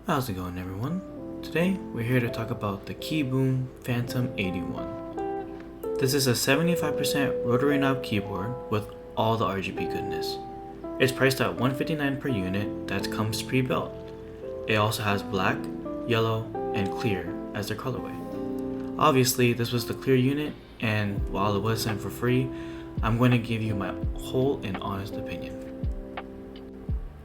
How's it going, everyone? Today we're here to talk about the KiiBOOM Phantom81. This is a 75% rotary knob keyboard with all the RGB goodness. It's priced at $159 per unit that comes pre-built. It also has black, yellow, and clear as their colorway. Obviously, this was the clear unit, and while it was sent for free, I'm going to give you my whole and honest opinion.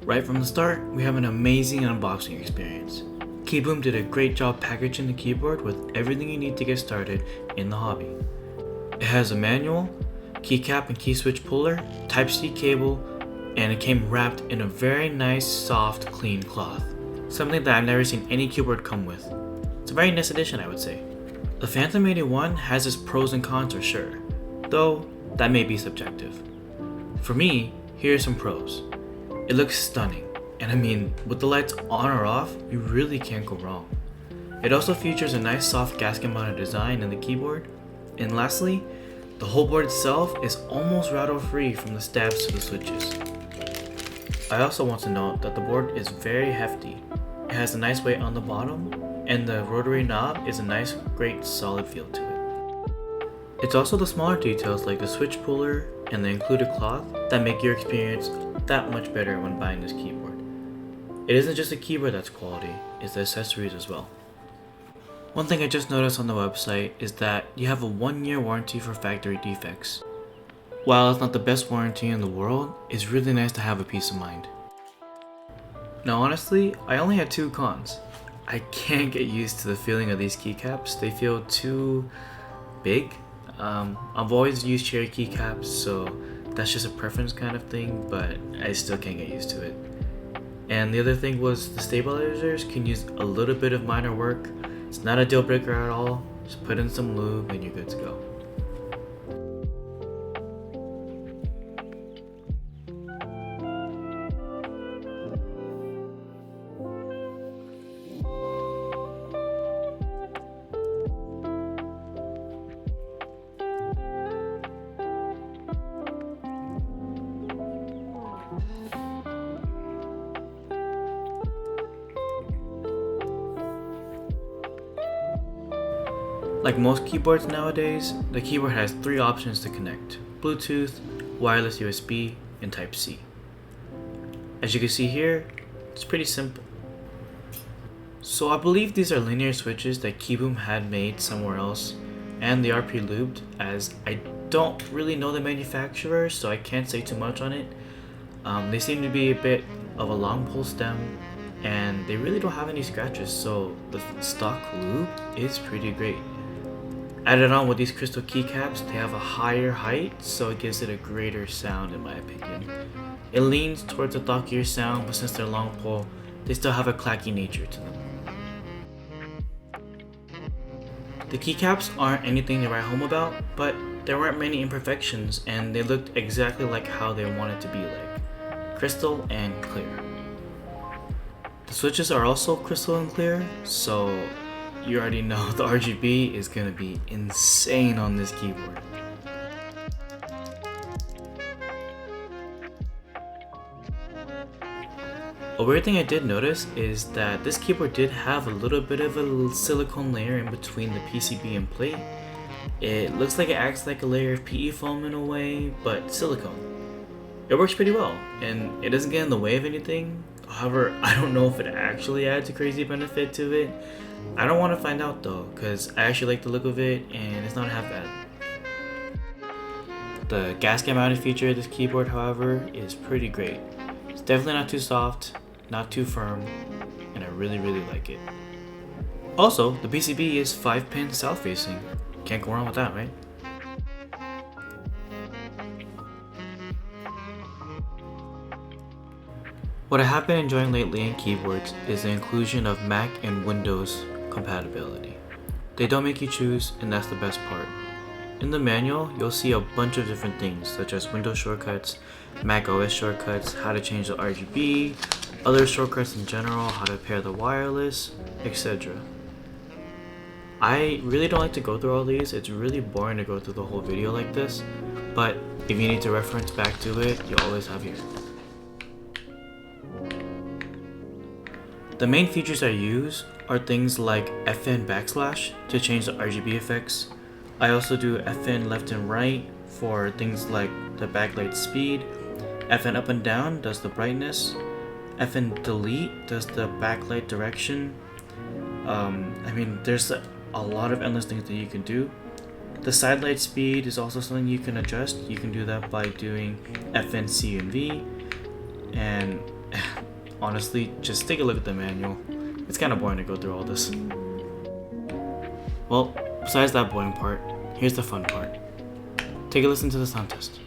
Right from the start, we have an amazing unboxing experience. KiiBOOM did a great job packaging the keyboard with everything you need to get started in the hobby. It has a manual, keycap and key switch puller, Type-C cable, and it came wrapped in a very nice, soft, clean cloth. Something that I've never seen any keyboard come with. It's a very nice addition, I would say. The Phantom81 has its pros and cons for sure, though that may be subjective. For me, here are some pros. It looks stunning, and I mean, with the lights on or off, you really can't go wrong. It also features a nice soft gasket mounted design in the keyboard, and lastly, the whole board itself is almost rattle free from the stabs to the switches. I also want to note that the board is very hefty. It has a nice weight on the bottom, and the rotary knob is a nice, great, solid feel to it. It's also the smaller details like the switch puller and the included cloth that make your experience that much better when buying this keyboard. It isn't just a keyboard that's quality, it's the accessories as well. One thing I just noticed on the website is that you have a 1-year warranty for factory defects. While it's not the best warranty in the world, it's really nice to have a peace of mind. Now honestly, I only had 2 cons. I can't get used to the feeling of these keycaps. They feel too big. I've always used cherry keycaps, so that's just a preference kind of thing, but I still can't get used to it. And the other thing was the stabilizers can use a little bit of minor work. It's not a deal breaker at all. Just put in some lube and you're good to go. Like most keyboards nowadays, the keyboard has 3 options to connect: Bluetooth, wireless USB, and Type-C. As you can see here, it's pretty simple. So I believe these are linear switches that KiiBOOM had made somewhere else, and they are pre-lubed, as I don't really know the manufacturer, so I can't say too much on it. They seem to be a bit of a long pull stem, and they really don't have any scratches, so the stock lube is pretty great. Added on with these crystal keycaps, they have a higher height, so it gives it a greater sound in my opinion. It leans towards a thockier sound, but since they're long pull, they still have a clacky nature to them. The keycaps aren't anything to write home about, but there weren't many imperfections, and they looked exactly like how they wanted to be like, crystal and clear. The switches are also crystal and clear, so you already know the RGB is gonna be insane on this keyboard. A weird thing I did notice is that this keyboard did have a little bit of a silicone layer in between the PCB and plate. It looks like it acts like a layer of PE foam in a way, but silicone. It works pretty well, and it doesn't get in the way of anything. However, I don't know if it actually adds a crazy benefit to it. I don't want to find out though, because I actually like the look of it and it's not half bad. The gasket mounted feature of this keyboard, however, is pretty great. It's definitely not too soft, not too firm, and I really like it. Also, the PCB is 5-pin south facing. Can't go wrong with that, right? What I have been enjoying lately in keyboards is the inclusion of Mac and Windows compatibility. They don't make you choose, and that's the best part. In the manual, you'll see a bunch of different things such as Windows shortcuts, Mac OS shortcuts, how to change the RGB, other shortcuts in general, how to pair the wireless, etc. I really don't like to go through all these. It's really boring to go through the whole video like this, but if you need to reference back to it, you always have here. The main features I use are things like FN backslash to change the RGB effects. I also do FN left and right for things like the backlight speed. FN up and down does the brightness. FN delete does the backlight direction. There's a lot of endless things that you can do. The side light speed is also something you can adjust. You can do that by doing FN C and V. And honestly, just take a look at the manual. It's kind of boring to go through all this. Well, besides that boring part, here's the fun part. Take a listen to the sound test.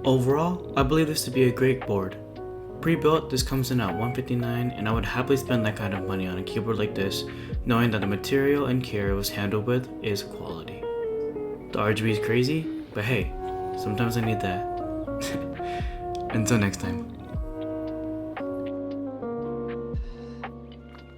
Overall, I believe this to be a great board. Pre-built, this comes in at $159, and I would happily spend that kind of money on a keyboard like this, knowing that the material and care it was handled with is quality. The RGB is crazy, but hey, sometimes I need that. Until next time.